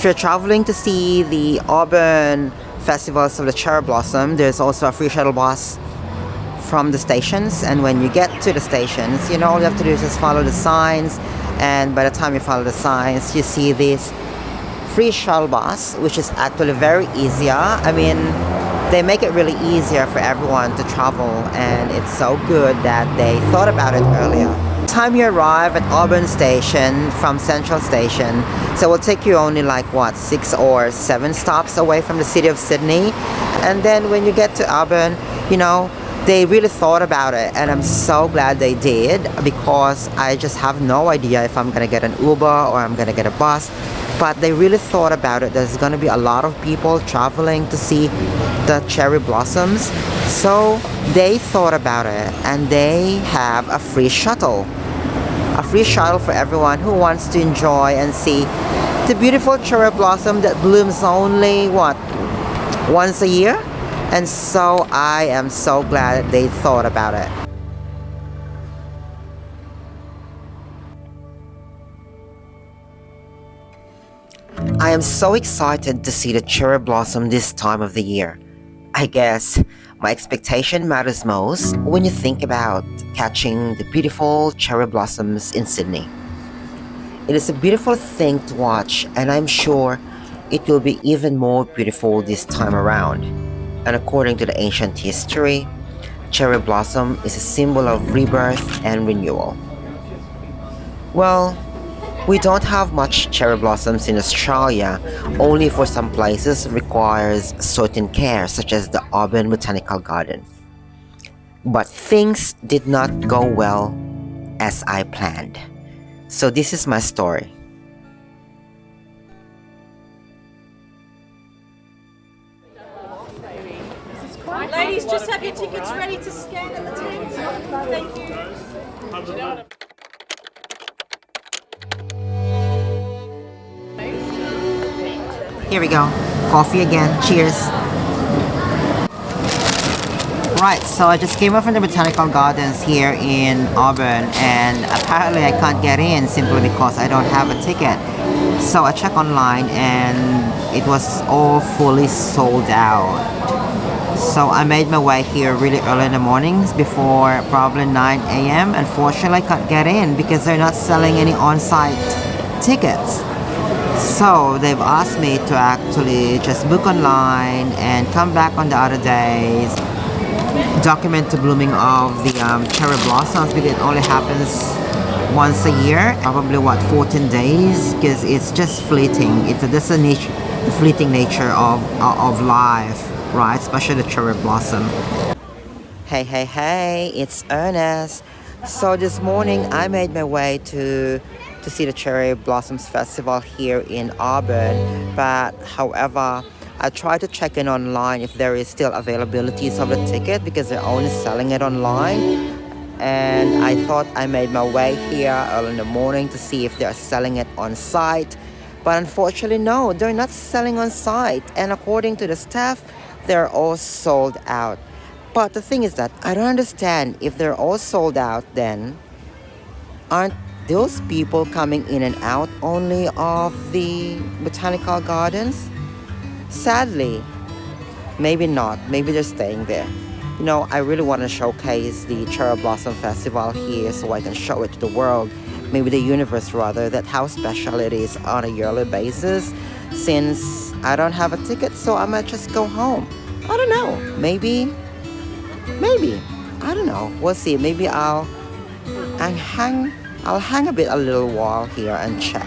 you're traveling to see the Auburn festivals of the cherry blossom, there's also a free shuttle bus from the stations, and when you get to the stations, all you have to do is just follow the signs, and by the time you follow the signs, you see this free shuttle bus, which is actually very easier. I mean, they make it really easier for everyone to travel, and it's so good that they thought about it earlier. Time you arrive at Auburn Station from Central Station, so it will take you only 6 or 7 stops away from the city of Sydney. And then when you get to Auburn, they really thought about it, and I'm so glad they did, because I just have no idea if I'm gonna get an Uber or I'm gonna get a bus. But they really thought about it. There's gonna be a lot of people traveling to see the cherry blossoms, so they thought about it, and they have a free shuttle for everyone who wants to enjoy and see the beautiful cherry blossom that blooms only once a year. And so I am so glad that they thought about it. I am so excited to see the cherry blossom this time of the year. I guess my expectation matters most when you think about catching the beautiful cherry blossoms in Sydney. It is a beautiful thing to watch, and I'm sure it will be even more beautiful this time around. And according to the ancient history, cherry blossom is a symbol of rebirth and renewal. Well, we don't have much cherry blossoms in Australia, only for some places requires certain care, such as the Auburn Botanical Garden. But things did not go well as I planned. So this is my story. Ladies, just have your tickets ready to scan at the tent. Thank you. Here we go. Coffee again. Cheers. Right, so I just came up from the Botanical Gardens here in Auburn, and apparently I can't get in simply because I don't have a ticket. So I checked online and it was all fully sold out. So I made my way here really early in the mornings before probably 9 a.m. Unfortunately, I can't get in because they're not selling any on-site tickets. So they've asked me to actually just book online and come back on the other days, document the blooming of the cherry blossoms, because it only happens once a year, probably 14 days, because it's just fleeting. That's the fleeting nature of life, right? Especially the cherry blossom. Hey, it's Ernest. So this morning I made my way to see the Cherry Blossoms Festival here in Auburn, but however, I tried to check in online if there is still availabilities of the ticket, because they're only selling it online. And I thought I made my way here early in the morning to see if they're selling it on site, but unfortunately no, they're not selling on site, and according to the staff, they're all sold out. But the thing is that I don't understand, if they're all sold out, then aren't those people coming in and out only of the Botanical Gardens? Sadly, maybe not. Maybe they're staying there. I really want to showcase the Cherry Blossom Festival here so I can show it to the world, maybe the universe rather, that how special it is on a yearly basis. Since I don't have a ticket, so I might just go home. I don't know. Maybe. I don't know. We'll see. Maybe I'll hang a little while here and check.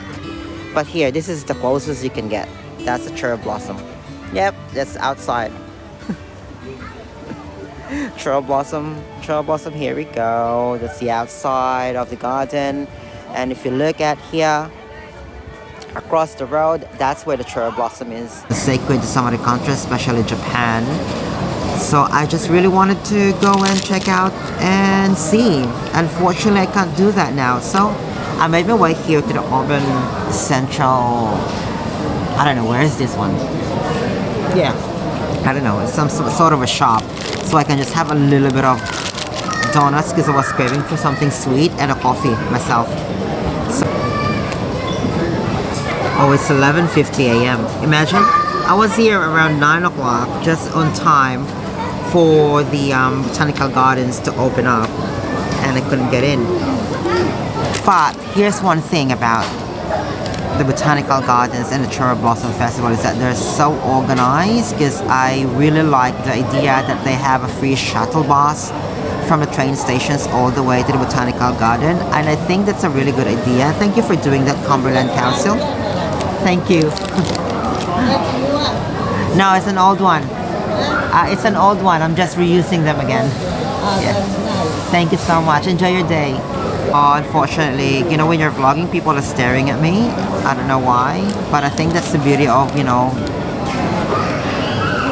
But here, this is the closest you can get. That's a cherry blossom. Yep, that's outside. Cherry blossom, here we go. That's the outside of the garden. And if you look at here, across the road, that's where the cherry blossom is. Sacred to some of the countries, especially Japan. So I just really wanted to go and check out and see. Unfortunately, I can't do that now. So I made my way here to the Auburn Central. I don't know, where is this one? Yeah, I don't know, it's some sort of a shop. So I can just have a little bit of donuts because I was craving for something sweet, and a coffee myself. So Oh, it's 11:50 a.m. Imagine, I was here around 9 o'clock, just on time for the Botanical Gardens to open up, and I couldn't get in. But here's one thing about the Botanical Gardens and the Cherry Blossom Festival is that they're so organized, because I really like the idea that they have a free shuttle bus from the train stations all the way to the Botanical Garden, and I think that's a really good idea. Thank you for doing that, Cumberland Council. Thank you. No, it's an old one. It's an old one. I'm just reusing them again. Yeah. Thank you so much. Enjoy your day. Unfortunately, you know, when you're vlogging, people are staring at me. I don't know why, but I think that's the beauty of, you know,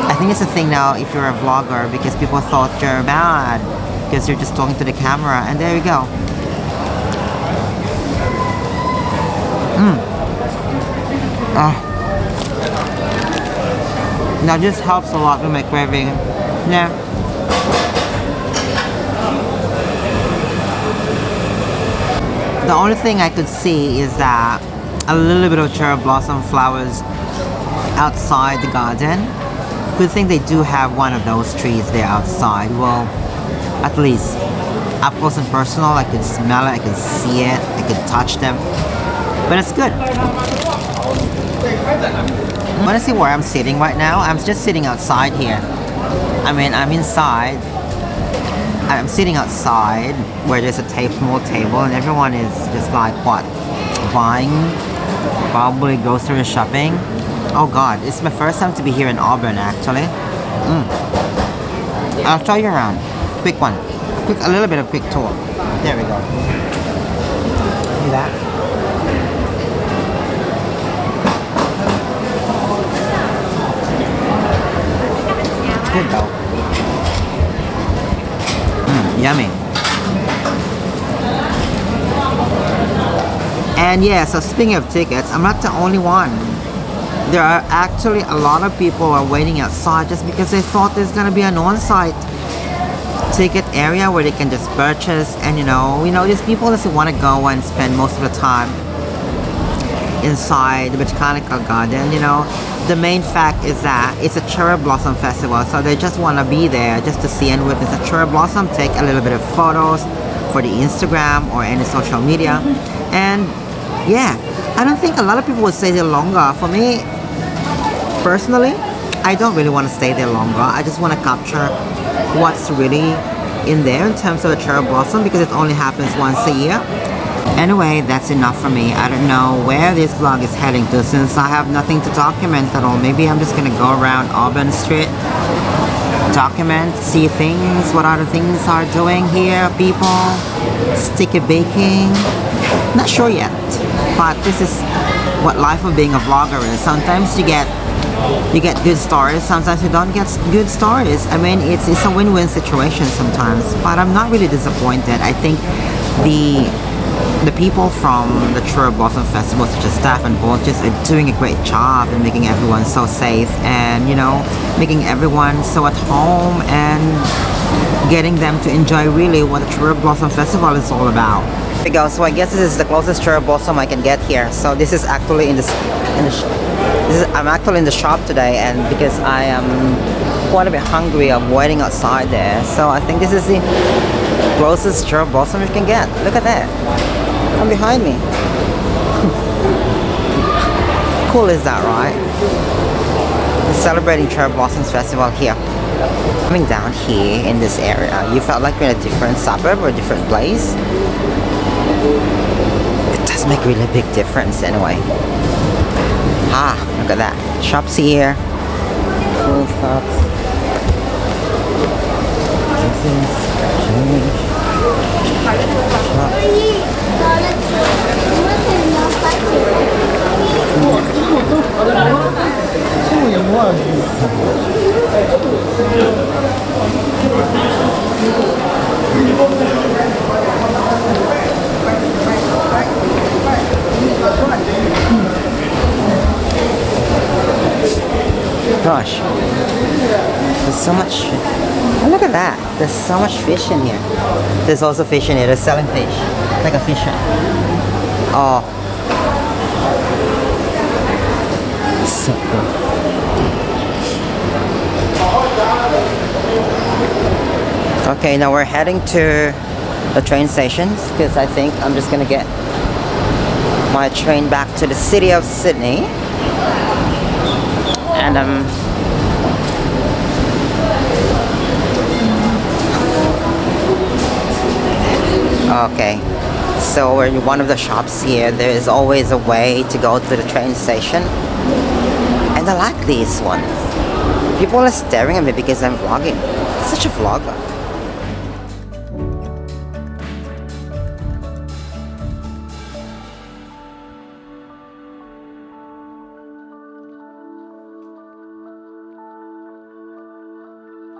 I think it's a thing now if you're a vlogger, because people thought you're mad because you're just talking to the camera, and there you go. Now this helps a lot with my craving. Yeah. The only thing I could see is that a little bit of cherry blossom flowers outside the garden. Good thing they do have one of those trees there outside. Well, at least up close and personal, I could smell it, I could see it, I could touch them. But it's good. I want to see where I'm sitting right now. I'm just sitting outside here. I mean, I'm inside. I'm sitting outside where there's a small table, and everyone is just like, what? Buying? Probably grocery shopping. Oh God, it's my first time to be here in Auburn, actually. I'll show you around. Quick one. A little bit of quick tour. There we go. See that? Good though. Yummy. And yeah, so speaking of tickets, I'm not the only one. There are actually a lot of people are waiting outside just because they thought there's gonna be an on-site ticket area where they can just purchase, and you know, there's people that want to go and spend most of the time inside the Botanical Garden. You know, the main fact is that it's a cherry blossom festival, so they just want to be there just to see and witness a cherry blossom, take a little bit of photos for the Instagram or any social media. And yeah, I don't think a lot of people would stay there longer. For me personally, I don't really want to stay there longer. I just want to capture what's really in there in terms of the cherry blossom, because it only happens once a year. Anyway, that's enough for me. I don't know where this vlog is heading to, since I have nothing to document at all. Maybe I'm just gonna go around Auburn Street, document, see things, what other things are doing here, people, sticky baking. Not sure yet, but this is what life of being a vlogger is. Sometimes you get good stories, sometimes you don't get good stories. I mean, it's a win-win situation sometimes, but I'm not really disappointed. I think the people from the Cherry Blossom Festival, such as staff and volunteers, are doing a great job in making everyone so safe, and you know, making everyone so at home, and getting them to enjoy really what the Cherry Blossom Festival is all about. There we go. So I guess this is the closest cherry blossom I can get here. So this is actually I'm actually in the shop today, and because I am quite a bit hungry, I'm waiting outside there. So I think this is the closest cherry blossom you can get. Look at that. Come behind me. Cool is that, right? We're celebrating Cherry Blossoms Festival here. Coming down here in this area, you felt like you're in a different suburb or a different place. It does make a really big difference anyway. Look at that. Shops here. Cool shops. Gosh, there's so much. Oh, look at that. There's so much fish in here. There's also fish in here. They're selling fish. Like a fish shop. Oh. So okay, now we're heading to the train stations because I think I'm just gonna get my train back to the city of Sydney. And okay, so we're in one of the shops here. There is always a way to go to the train station, and I like this one. People are staring at me because I'm vlogging. Such a vlogger.